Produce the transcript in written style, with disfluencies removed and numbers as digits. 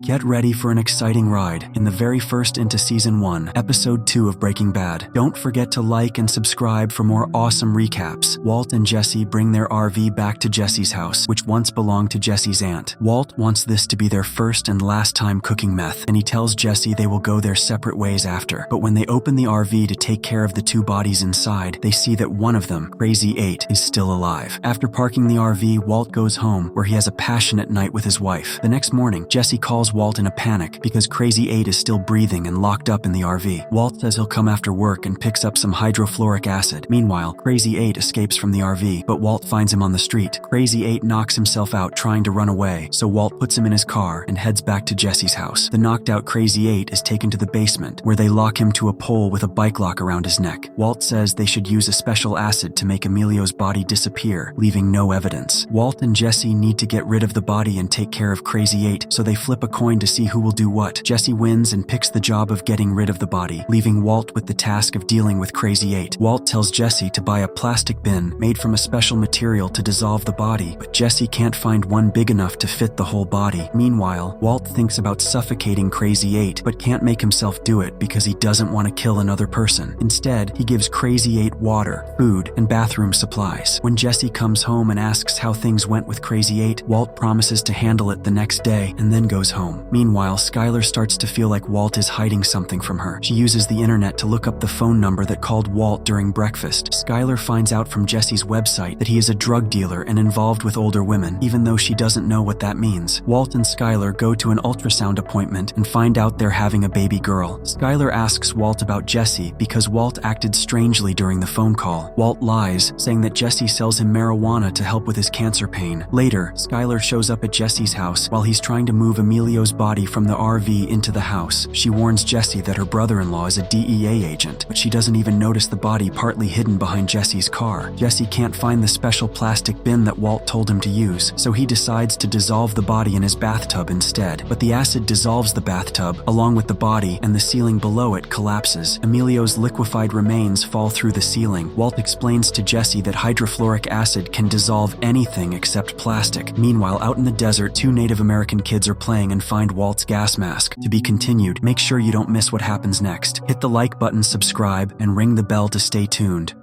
Get ready for an exciting ride in the very first into Season 1, Episode 2 of Breaking Bad. Don't forget to like and subscribe for more awesome recaps. Walt and Jesse bring their RV back to Jesse's house, which once belonged to Jesse's aunt. Walt wants this to be their first and last time cooking meth, and he tells Jesse they will go their separate ways after. But when they open the RV to take care of the two bodies inside, they see that one of them, Crazy 8, is still alive. After parking the RV, Walt goes home, where he has a passionate night with his wife. The next morning, Jesse calls Walt in a panic because Crazy 8 is still breathing and locked up in the RV. Walt says he'll come after work and picks up some hydrofluoric acid. Meanwhile, Crazy 8 escapes from the RV, but Walt finds him on the street. Crazy 8 knocks himself out trying to run away, so Walt puts him in his car and heads back to Jesse's house. The knocked out Crazy 8 is taken to the basement, where they lock him to a pole with a bike lock around his neck. Walt says they should use a special acid to make Emilio's body disappear, leaving no evidence. Walt and Jesse need to get rid of the body and take care of Crazy 8, so they flip a coin to see who will do what. Jesse wins and picks the job of getting rid of the body, leaving Walt with the task of dealing with Crazy 8. Walt tells Jesse to buy a plastic bin made from a special material to dissolve the body, but Jesse can't find one big enough to fit the whole body. Meanwhile, Walt thinks about suffocating Crazy 8, but can't make himself do it because he doesn't want to kill another person. Instead, he gives Crazy 8 water, food, and bathroom supplies. When Jesse comes home and asks how things went with Crazy 8, Walt promises to handle it the next day and then goes home. Meanwhile, Skyler starts to feel like Walt is hiding something from her. She uses the internet to look up the phone number that called Walt during breakfast. Skyler finds out from Jesse's website that he is a drug dealer and involved with older women, even though she doesn't know what that means. Walt and Skyler go to an ultrasound appointment and find out they're having a baby girl. Skyler asks Walt about Jesse because Walt acted strangely during the phone call. Walt lies, saying that Jesse sells him marijuana to help with his cancer pain. Later, Skyler shows up at Jesse's house while he's trying to move Emilio's body from the RV into the house. She warns Jesse that her brother-in-law is a DEA agent, but she doesn't even notice the body partly hidden behind Jesse's car. Jesse can't find the special plastic bin that Walt told him to use, so he decides to dissolve the body in his bathtub instead. But the acid dissolves the bathtub, along with the body, and the ceiling below it collapses. Emilio's liquefied remains fall through the ceiling. Walt explains to Jesse that hydrofluoric acid can dissolve anything except plastic. Meanwhile, out in the desert, two Native American kids are playing and find Walt's gas mask. To be continued. Make sure you don't miss what happens next. Hit the like button, subscribe, and ring the bell to stay tuned.